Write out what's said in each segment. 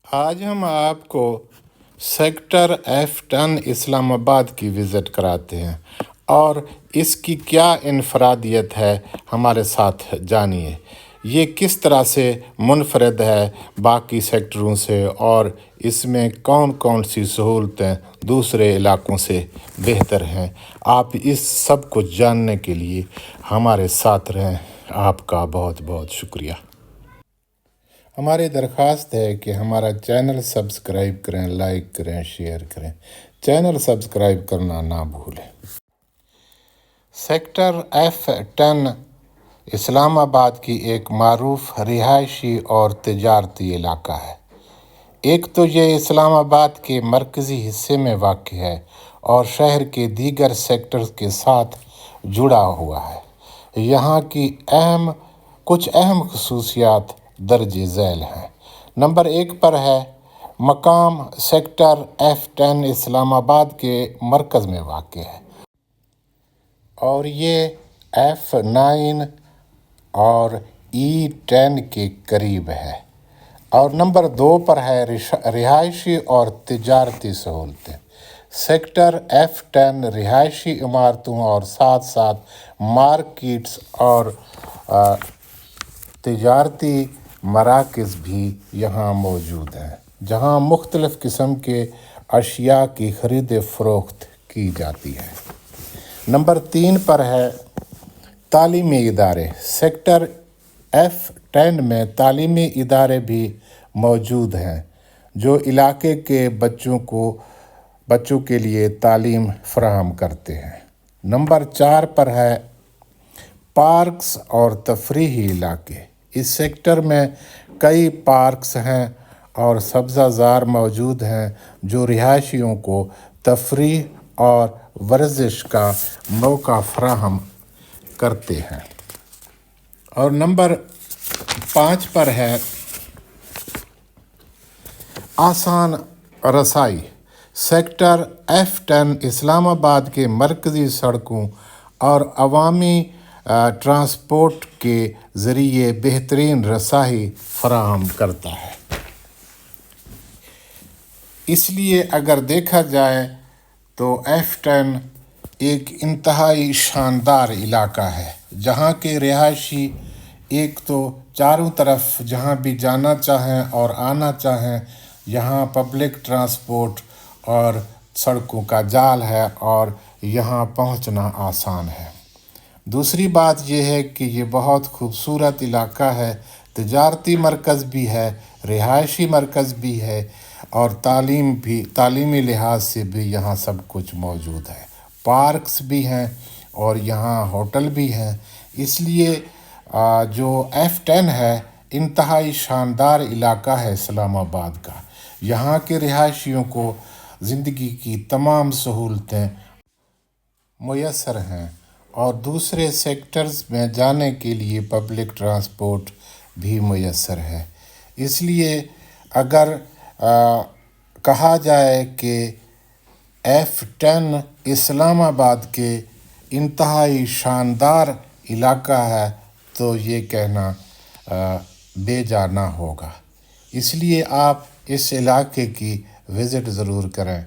آج ہم آپ کو سیکٹر F10 اسلام آباد کی وزٹ کراتے ہیں اور اس کی کیا انفرادیت ہے ہمارے ساتھ جانیے۔ یہ کس طرح سے منفرد ہے باقی سیکٹروں سے اور اس میں کون کون سی سہولتیں دوسرے علاقوں سے بہتر ہیں۔ آپ اس سب کو جاننے کے لیے ہمارے ساتھ رہیں۔ آپ کا بہت بہت شکریہ۔ ہماری درخواست ہے کہ ہمارا چینل سبسکرائب کریں، لائک کریں، شیئر کریں۔ چینل سبسکرائب کرنا نہ بھولیں۔ سیکٹر F10 اسلام آباد کی ایک معروف رہائشی اور تجارتی علاقہ ہے۔ ایک تو یہ اسلام آباد کے مرکزی حصے میں واقع ہے اور شہر کے دیگر سیکٹرز کے ساتھ جڑا ہوا ہے۔ یہاں کی کچھ اہم خصوصیات درج ذیل ہیں۔ نمبر 1 پر ہے مقام۔ سیکٹر F10 اسلام آباد کے مرکز میں واقع ہے اور یہ F9 اور E10 کے قریب ہے۔ اور نمبر 2 پر ہے رہائشی اور تجارتی سہولتیں۔ سیکٹر F10 رہائشی عمارتوں اور ساتھ ساتھ مارکیٹس اور تجارتی مراکز بھی یہاں موجود ہیں، جہاں مختلف قسم کے اشیاء کی خرید و فروخت کی جاتی ہے۔ نمبر 3 پر ہے تعلیمی ادارے۔ سیکٹر F10 میں تعلیمی ادارے بھی موجود ہیں جو علاقے کے بچوں کے لیے تعلیم فراہم کرتے ہیں۔ نمبر 4 پر ہے پارکس اور تفریحی علاقے۔ اس سیکٹر میں کئی پارکس ہیں اور سبزہ زار موجود ہیں جو رہائشیوں کو تفریح اور ورزش کا موقع فراہم کرتے ہیں۔ اور نمبر 5 پر ہے آسان رسائی۔ سیکٹر F10 اسلام آباد کے مرکزی سڑکوں اور عوامی ٹرانسپورٹ کے ذریعے بہترین رسائی فراہم کرتا ہے۔ اس لیے اگر دیکھا جائے تو F10 ایک انتہائی شاندار علاقہ ہے، جہاں کے رہائشی ایک تو چاروں طرف جہاں بھی جانا چاہیں اور آنا چاہیں، یہاں پبلک ٹرانسپورٹ اور سڑکوں کا جال ہے اور یہاں پہنچنا آسان ہے۔ دوسری بات یہ ہے کہ یہ بہت خوبصورت علاقہ ہے، تجارتی مرکز بھی ہے، رہائشی مرکز بھی ہے اور تعلیمی لحاظ سے بھی یہاں سب کچھ موجود ہے۔ پارکس بھی ہیں اور یہاں ہوٹل بھی ہیں۔ اس لیے جو F10 ہے انتہائی شاندار علاقہ ہے اسلام آباد کا۔ یہاں کے رہائشیوں کو زندگی کی تمام سہولتیں میسر ہیں اور دوسرے سیکٹرز میں جانے کے لیے پبلک ٹرانسپورٹ بھی میسر ہے۔ اس لیے اگر کہا جائے کہ F10 اسلام آباد کے انتہائی شاندار علاقہ ہے تو یہ کہنا بے جا نہ ہوگا۔ اس لیے آپ اس علاقے کی وزٹ ضرور کریں۔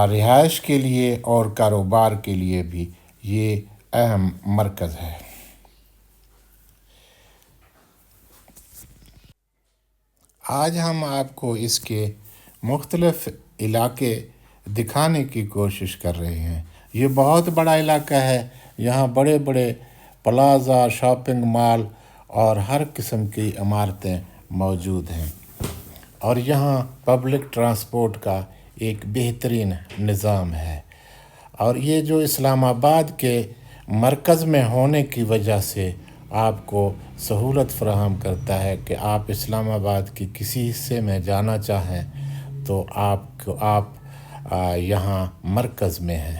رہائش کے لیے اور کاروبار کے لیے بھی یہ اہم مرکز ہے۔ آج ہم آپ کو اس کے مختلف علاقے دکھانے کی کوشش کر رہے ہیں۔ یہ بہت بڑا علاقہ ہے۔ یہاں بڑے بڑے پلازا، شاپنگ مال اور ہر قسم کی عمارتیں موجود ہیں اور یہاں پبلک ٹرانسپورٹ کا ایک بہترین نظام ہے۔ اور یہ جو اسلام آباد کے مرکز میں ہونے کی وجہ سے آپ کو سہولت فراہم کرتا ہے کہ آپ اسلام آباد کی کسی حصے میں جانا چاہیں تو آپ یہاں مرکز میں ہیں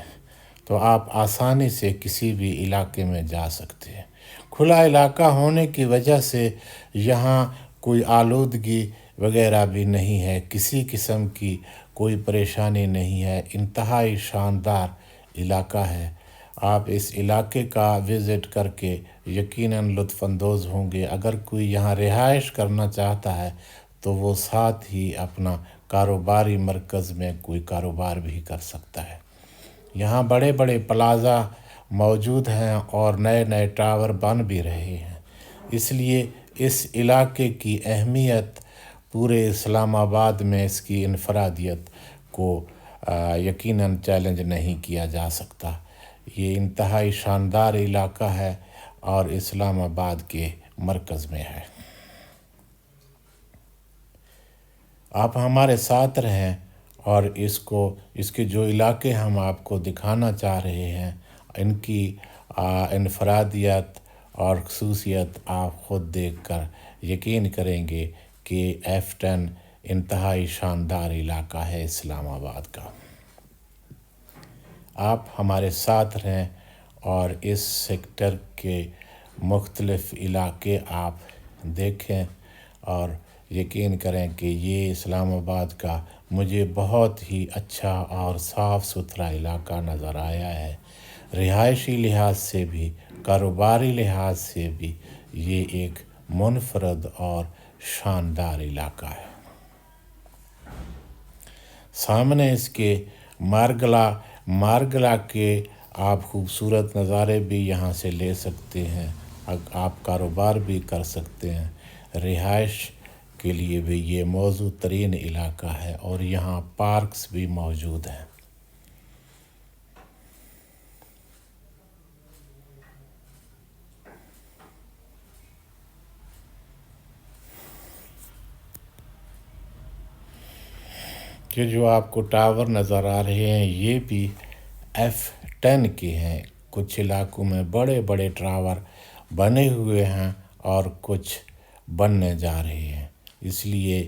تو آپ آسانی سے کسی بھی علاقے میں جا سکتے ہیں۔ کھلا علاقہ ہونے کی وجہ سے یہاں کوئی آلودگی وغیرہ بھی نہیں ہے، کسی قسم کی کوئی پریشانی نہیں ہے۔ انتہائی شاندار علاقہ ہے۔ آپ اس علاقے کا وزٹ کر کے یقیناً لطف اندوز ہوں گے۔ اگر کوئی یہاں رہائش کرنا چاہتا ہے تو وہ ساتھ ہی اپنا کاروباری مرکز میں کوئی کاروبار بھی کر سکتا ہے۔ یہاں بڑے بڑے پلازا موجود ہیں اور نئے نئے ٹاور بن بھی رہے ہیں، اس لیے اس علاقے کی اہمیت پورے اسلام آباد میں اس کی انفرادیت کو یقیناً چیلنج نہیں کیا جا سکتا۔ یہ انتہائی شاندار علاقہ ہے اور اسلام آباد کے مرکز میں ہے۔ آپ ہمارے ساتھ رہیں اور اس کے جو علاقے ہم آپ کو دکھانا چاہ رہے ہیں، ان کی انفرادیت اور خصوصیت آپ خود دیکھ کر یقین کریں گے کہ F10 انتہائی شاندار علاقہ ہے اسلام آباد کا۔ آپ ہمارے ساتھ رہیں اور اس سیکٹر کے مختلف علاقے آپ دیکھیں اور یقین کریں کہ یہ اسلام آباد کا مجھے بہت ہی اچھا اور صاف ستھرا علاقہ نظر آیا ہے۔ رہائشی لحاظ سے بھی، کاروباری لحاظ سے بھی یہ ایک منفرد اور شاندار علاقہ ہے۔ سامنے اس کے مارگلا کے آپ خوبصورت نظارے بھی یہاں سے لے سکتے ہیں، آپ کاروبار بھی کر سکتے ہیں۔ رہائش کے لیے بھی یہ موزوں ترین علاقہ ہے اور یہاں پارکس بھی موجود ہیں۔ کہ جو آپ کو ٹاور نظر آ رہے ہیں یہ بھی F10 کے ہیں۔ کچھ علاقوں میں بڑے بڑے ٹاور بنے ہوئے ہیں اور کچھ بننے جا رہے ہیں، اس لیے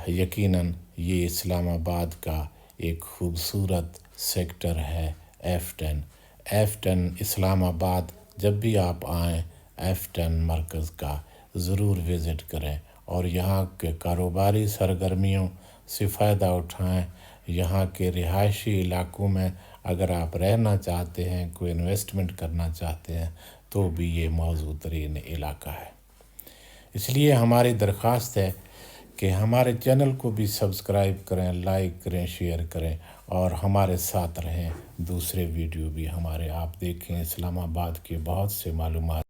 یقیناً یہ اسلام آباد کا ایک خوبصورت سیکٹر ہے F10 اسلام آباد۔ جب بھی آپ آئیں F10 مرکز کا ضرور وزٹ کریں اور یہاں کے کاروباری سرگرمیوں سے فائدہ اٹھائیں۔ یہاں کے رہائشی علاقوں میں اگر آپ رہنا چاہتے ہیں، کوئی انویسٹمنٹ کرنا چاہتے ہیں تو بھی یہ موزوں ترین علاقہ ہے۔ اس لیے ہماری درخواست ہے کہ ہمارے چینل کو بھی سبسکرائب کریں، لائک کریں، شیئر کریں اور ہمارے ساتھ رہیں۔ دوسرے ویڈیو بھی ہمارے آپ دیکھیں۔ اسلام آباد کے بہت سے معلومات